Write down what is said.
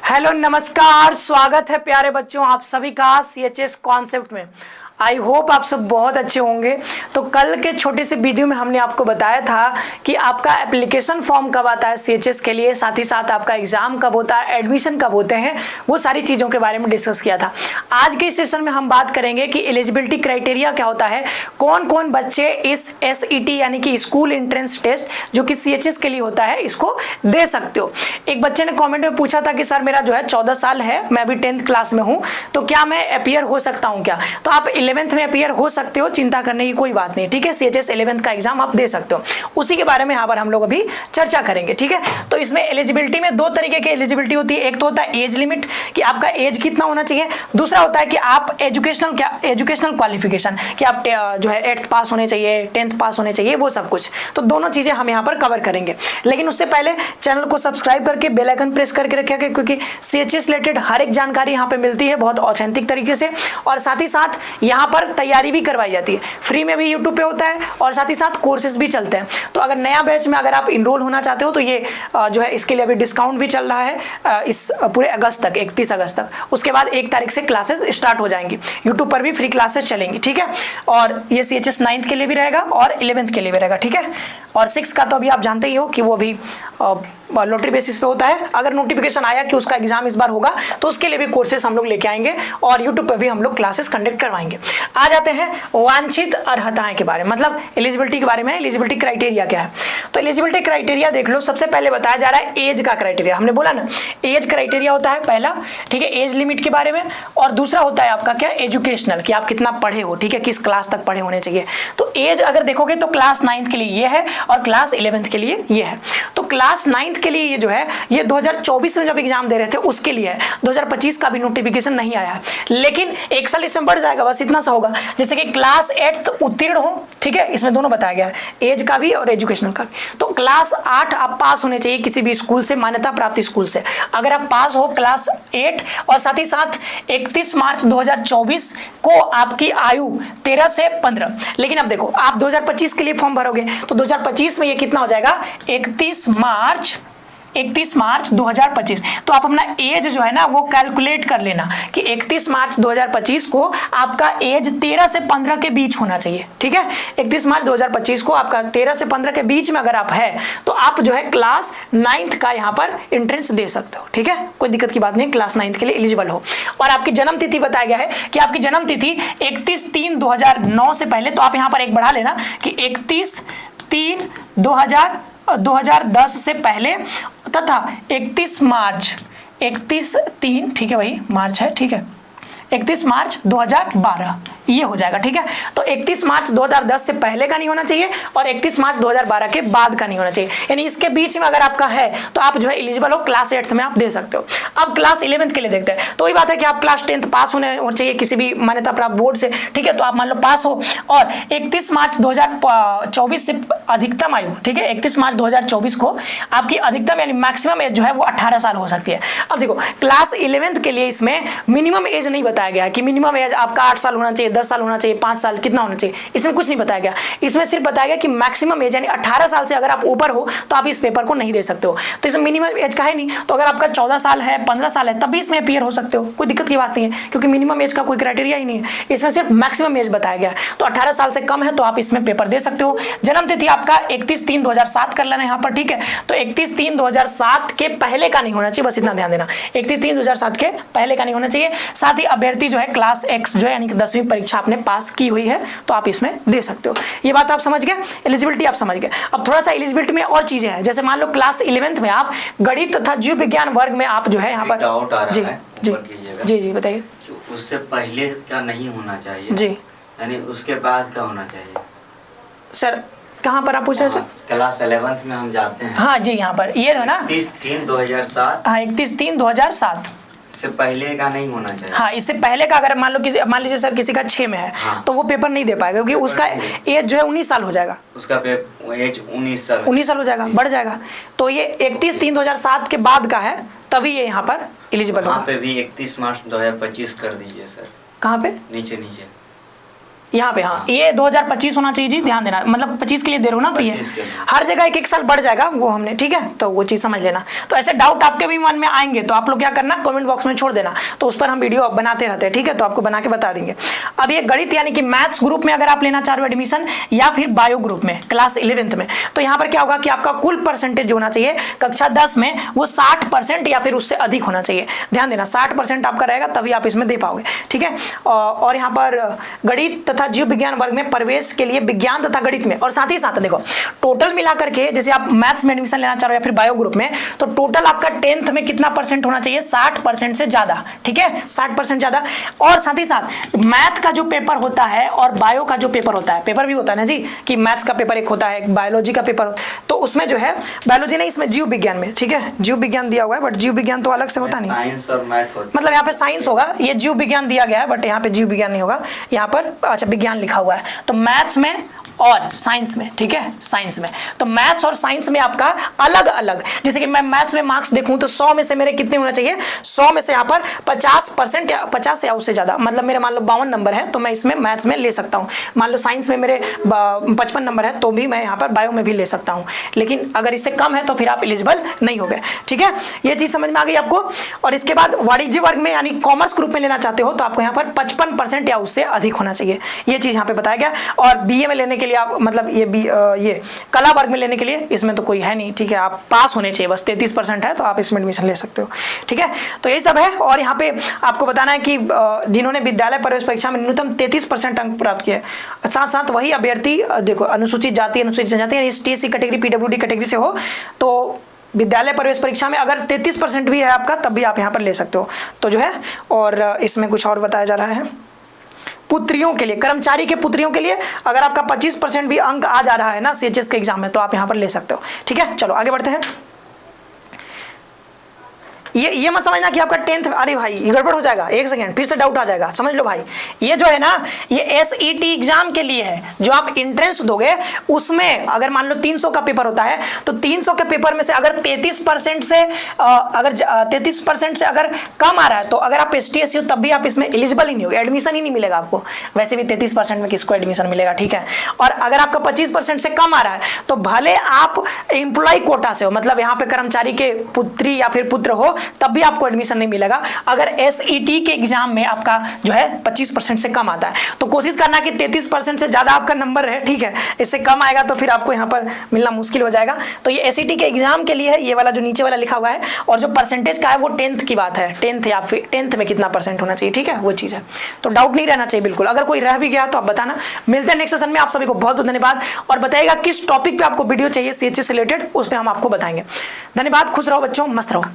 Hello नमस्कार, स्वागत है प्यारे बच्चों आप सभी का सीएचएस कॉन्सेप्ट में। आई होप आप सब बहुत अच्छे होंगे। तो कल के छोटे से वीडियो में हमने आपको बताया था कि आपका एप्लीकेशन फॉर्म कब आता है सीएचएस के लिए, साथ ही साथ आपका एग्जाम कब होता है, एडमिशन कब होते हैं, वो सारी चीज़ों के बारे में डिस्कस किया था। आज के सेशन में हम बात करेंगे कि एलिजिबिलिटी क्राइटेरिया क्या होता है, कौन कौन बच्चे इस एसईटी यानी कि स्कूल एंट्रेंस टेस्ट जो कि सीएचएस के लिए होता है इसको दे सकते हो। एक बच्चे ने कॉमेंट में पूछा था कि सर मेरा जो है 14 साल है, मैं अभी 10th क्लास में हूँ, तो क्या मैं अपियर हो सकता हूँ क्या? तो आप 11th में अपियर हो सकते हो, चिंता करने की कोई बात नहीं, ठीक है। सीएचएस 11th का एग्जाम आप दे सकते हो, उसी के बारे में यहाँ पर हम लोग अभी चर्चा करेंगे, ठीक है। तो इसमें एलिजिबिलिटी में दो तरीके की एलिजिबिलिटी होती है। एक तो होता है एज लिमिट कि आपका एज कितना होना चाहिए, दूसरा होता है कि आप एजुकेशनल क्वालिफिकेशन कि आप जो है 8th पास होने चाहिए, 10th पास होने चाहिए, वो सब कुछ। तो दोनों चीजें हम यहाँ पर कवर करेंगे, लेकिन उससे पहले चैनल को सब्सक्राइब करके बेल आइकन प्रेस करके रखिएगा, क्योंकि सीएचएस रिलेटेड हर एक जानकारी यहाँ पे मिलती है बहुत ऑथेंटिक तरीके से, और साथ ही साथ यहाँ पर तैयारी भी करवाई जाती है, फ्री में भी यूट्यूब पे होता है, और साथ ही साथ कोर्सेज भी चलते हैं। तो अगर नया बैच में अगर आप इनरोल होना चाहते हो तो ये जो है इसके लिए अभी डिस्काउंट भी चल रहा है इस पूरे अगस्त तक, 31 अगस्त तक। उसके बाद 1 तारीख से क्लासेस स्टार्ट हो जाएंगी, यूट्यूब पर भी फ्री क्लासेस चलेंगी, ठीक है। और ये सीएचएस 9th के लिए भी रहेगा और 11th के लिए भी रहेगा, ठीक है। और 6 का तो अभी आप जानते ही हो कि वो भी लॉटरी बेसिस पे होता है। अगर नोटिफिकेशन आया कि उसका एग्जाम इस बार होगा तो उसके लिए भी कोर्सेस हम लोग लेके आएंगे और यूट्यूब पे भी हम लोग क्लासेस कंडक्ट करवाएंगे। आ जाते हैं वांछित अर्हताएं के बारे में, मतलब एलिजिबिलिटी के बारे में। एलिजिबिलिटी क्राइटेरिया क्या है? तो एलिजिबिलिटी क्राइटेरिया देख लो। सबसे पहले बताया जा रहा है एज का क्राइटेरिया। हमने बोला ना एज क्राइटेरिया होता है पहला, ठीक है, एज लिमिट के बारे में। और दूसरा होता है आपका क्या, एजुकेशनल, कि आप कितना पढ़े हो, ठीक है, किस क्लास तक पढ़े होने चाहिए। तो एज अगर देखोगे तो क्लास 9th के लिए ये है और क्लास 11th के लिए ये है। तो क्लास 9th के लिए ये जो है ये 2024 में जब एग्जाम दे रहे थे उसके लिए है, 2025 का भी नोटिफिकेशन नहीं आया है, लेकिन एक साल इसमें बढ़ जाएगा, बस इतना सा होगा। जैसे कि क्लास 8th उत्तीर्ण हो, ठीक है, इसमें दोनों बताया गया है, एज का भी और एजुकेशनल का भी। तो क्लास 8 आप पास होने चाहिए किसी भी स्कूल से, मान्यता प्राप्त स्कूल से। अगर आप पास हो क्लास 8 और साथ ही साथ 31 मार्च 2024 को आपकी आयु 13 से 15, लेकिन अब देखो आप 2025 के लिए फॉर्म भरोगे तो 2025 में ये कितना हो जाएगा, 31 मार्च 2025। तो आप अपना एज जो है ना वो कैलकुलेट कर लेना कि 31 मार्च 2025 को आपका एज 13 से 15 के बीच होना चाहिए, ठीक है। 31 मार्च 2025 को आपका 13 से 15 के बीच में अगर आप है तो आप जो है क्लास 9th का यहाँ पर एंट्रेंस दे सकते हो, ठीक है, कोई दिक्कत की बात नहीं, क्लास 9th के लिए एलिजिबल हो। और आपकी जन्म तिथि बताया गया है कि आपकी जन्म तिथि 31/3/2009 से पहले, तो आप यहाँ पर एक बढ़ा लेना कि 31/3/2010 से पहले तथा 31/3, ठीक है, वही मार्च है, ठीक है, 31 मार्च 2012 ये हो जाएगा, ठीक है। तो 31 मार्च 2010 से पहले का नहीं होना चाहिए और 31 मार्च 2012 के बाद का नहीं होना चाहिए, यानी इसके बीच में अगर आपका है तो आप जो है एलिजिबल हो, क्लास 8th में आप दे सकते हो। अब क्लास 11th के लिए देखते हैं। तो वही बात है कि आप क्लास 10th पास होने चाहिए किसी भी मान्यता प्राप्त बोर्ड से, ठीक है। तो आप मान लो पास हो और 31 मार्च 2024 से अधिकतम आयु, ठीक है, 31 मार्च 2024 को आपकी अधिकतम यानी मैक्सिमम एज जो है वो 18 साल हो सकती है। अब देखो क्लास 11th के लिए इसमें मिनिमम एज नहीं बताया गया कि मिनिमम एज आपका 8 साल होना चाहिए, 10 साल होना चाहिए, 5 साल, कितना होना चाहिए, इसमें कुछ नहीं बताया गया। इसमें सिर्फ बताया गया कि मैक्सिमम एज यानी 18 साल से अगर आप ऊपर हो तो आप इस पेपर को नहीं दे सकते हो। तो इसमें मिनिमम एज का है नहीं, तो अगर आपका 14 साल है, 15 साल है, तब भी इसमें अपीयर हो सकते हो, कोई दिक्कत की बात नहीं है, क्योंकि मिनिमम एज का कोई क्राइटेरिया ही नहीं है, इसमें सिर्फ मैक्सिमम एज बताया गया है। तो 18 साल से कम है तो आप इसमें पेपर दे सकते हो। जन्म तिथि आपका 31/3/2007 कर लेना यहाँ पर, ठीक है। तो 31/3/2007 के पहले का नहीं होना चाहिए, बस इतना ध्यान देना, 31/3/2007 के पहले का नहीं होना चाहिए। साथ ही अभ्यर्थी जो है क्लास X जो है यानी कि 10वीं परीक्षा आपने पास की हुई है तो आप इसमें दे सकते हो। ये बात आप समझ गए, एलिजिबिलिटी आप समझ गए। अब थोड़ा सा एलिजिबिलिटी में और चीजें हैं, जैसे मान लो क्लास 11th में आप गणित तथा जीव विज्ञान वर्ग में आप जो है यहाँ पर डाउट आ रहा है, जी बताइए। उससे पहले का नहीं होना चाहिए जी, यानी उसके बाद का होना चाहिए। सर कहाँ पर आप पूछ रहे हैं? क्लास 11th में हम जाते हैं, हाँ जी, यहाँ पर ये है ना 31/3/2007, हाँ 31/3/2007 से पहले का नहीं होना चाहिए। हाँ, इससे पहले का अगर मान लीजिए सर किसी का 6 में है, हाँ, तो वो पेपर नहीं दे पाएगा, क्योंकि उसका एज जो है 19 साल हो जाएगा, उसका एज 19 साल हो जाएगा, बढ़ जाएगा। तो ये 31/3/2007 के बाद का है, तभी ये यहाँ पर एलिजिबल होगा। पे भी 31 मार्च 2025 कर दीजिए सर। कहाँ पे? नीचे यहाँ पे, हाँ ये 2025 होना चाहिए जी, ध्यान देना, मतलब 25 के लिए दे रहा हूँ ना, तो ये 25 के लिए। हर जगह एक एक साल बढ़ जाएगा वो हमने, ठीक है, तो वो चीज़ समझ लेना। तो ऐसे डाउट आपके भी मन में आएंगे तो आप लोग क्या करना, कमेंट बॉक्स में छोड़ देना, तो उस पर हम वीडियो बनाते रहते हैं, ठीक है, तो आपको बना के बता देंगे। अब ये गणित यानी कि मैथ्स ग्रुप में अगर आप लेना चाह रहे हो एडमिशन, या फिर बायो ग्रुप में क्लास 11th में, तो यहाँ पर क्या होगा कि आपका कुल परसेंटेज जो होना चाहिए कक्षा 10 में वो 60% या फिर उससे अधिक होना चाहिए। ध्यान देना 60% आपका रहेगा तभी आप इसमें दे पाओगे, ठीक है। और यहाँ पर गणित तथा जीव विज्ञान वर्ग में प्रवेश के लिए विज्ञान तथा गणित में, और साथ ही साथ देखो टोटल मिला करके, जैसे आप मैथ्स में एडमिशन लेना चाह रहे हो या फिर बायो ग्रुप में, तो टोटल आपका 10th में कितना परसेंट होना चाहिए, 60% से ज्यादा, ठीक है, 60% ज्यादा। और साथ ही साथ मैथ का जो पेपर होता है और बायो का जो पेपर होता है, पेपर भी होता है ना जी, कि मैथ्स का पेपर एक होता है, बायोलॉजी का पेपर, तो उसमें जो है बायोलॉजी नहीं, इसमें जीव विज्ञान में, ठीक है, जीव विज्ञान दिया हुआ है, बट जीव विज्ञान तो अलग से होता नहीं, साइंस और मैथ होता मतलब यहाँ पे साइंस होगा, ये जीव विज्ञान दिया गया है बट यहाँ पे जीव विज्ञान नहीं होगा, यहाँ पर अच्छा विज्ञान लिखा हुआ है। तो मैथ्स में और साइंस में, ठीक है, साइंस में, तो मैथ्स और साइंस में आपका अलग अलग, जैसे कि मैं मैथ्स में मार्क्स देखूं तो 100 में से मेरे कितने होना चाहिए, 100 में से यहाँ पर 50% या 50 या उससे ज्यादा, मतलब मेरे मान लो 52 नंबर है तो मैं इसमें मैथ्स में ले सकता हूँ। मान लो साइंस में मेरे 55 नंबर है तो भी मैं यहाँ पर बायो में भी ले सकता हूँ, लेकिन अगर इससे कम है तो फिर आप एलिजिबल नहीं हो गए, ठीक है, ये चीज समझ में आ गई आपको। और इसके बाद वाणिज्य वर्ग में यानी कॉमर्स ग्रुप में लेना चाहते हो तो आपको यहाँ पर 55% या उससे अधिक होना चाहिए, ये चीज यहाँ पे बताया गया। और बीए में लेने के लिए आप मतलब ये कला वर्ग में लेने के लिए इसमें तो कोई है नहीं, ठीक है, आप पास होने चाहिए, बस 33% है तो आप इसमें एडमिशन ले सकते हो, ठीक है, तो यही सब है। और यहाँ पे आपको बताना है कि जिन्होंने विद्यालय प्रवेश परीक्षा में न्यूनतम 33% अंक प्राप्त किए, साथ साथ वही अभ्यर्थी देखो अनुसूचित जाति, अनुसूचित जनजाति यानी ST कैटेगरी, PWD कैटेगरी से हो तो विद्यालय प्रवेश परीक्षा में अगर 33% भी है आपका तब भी आप यहाँ पर ले सकते हो, तो जो है। और इसमें कुछ और बताया जा रहा है, पुत्रियों के लिए, कर्मचारी के पुत्रियों के लिए अगर आपका 25% भी अंक आ जा रहा है ना CHS के एग्जाम में तो आप यहाँ पर ले सकते हो, ठीक है। चलो आगे बढ़ते हैं। ये मत समझना कि आपका 10th, अरे भाई ये गड़बड़ हो जाएगा, एक सेकंड फिर से डाउट आ जाएगा, समझ लो भाई, ये जो है ना ये SET एग्जाम के लिए है, जो आप एंट्रेंस दोगे उसमें अगर मान लो 300 का पेपर होता है तो 300 के पेपर में से अगर 33% से अगर 33% से अगर कम आ रहा है तो अगर आप ST SC हो तब भी आप इसमें एलिजिबल ही नहीं होगे, एडमिशन ही नहीं मिलेगा आपको, वैसे भी 33% में किसको एडमिशन मिलेगा, ठीक है। और अगर आपका 25% से कम आ रहा है तो भले आप एम्प्लॉय कोटा से हो, मतलब यहाँ पे कर्मचारी के पुत्री या फिर पुत्र हो तब भी आपको एडमिशन नहीं मिलेगा अगर SET के एग्जाम में आपका जो है 25% से कम आता है। तो कोशिश करना कि 33% से ज्यादा आपका नंबर है, ठीक है, इससे कम आएगा तो फिर आपको यहाँ पर मिलना मुश्किल हो जाएगा। तो ये SET के एग्जाम के लिए है, ये वाला जो नीचे वाला लिखा हुआ है, और जो परसेंटेज का है वो 10th की बात है, 10th या फिर 10th में कितना परसेंट होना चाहिए, ठीक है, वो चीज है। तो डाउट नहीं रहना चाहिए बिल्कुल, अगर कोई रह भी गया तो आप बताना। मिलते हैं नेक्स्ट सेशन में, आप सभी को बहुत बहुत धन्यवाद, और बताइएगा किस टॉपिक पे आपको वीडियो चाहिए CHS से रिलेटेड, उस पर हम आपको बताएंगे। धन्यवाद, खुश रहो बच्चों, मस्त रहो।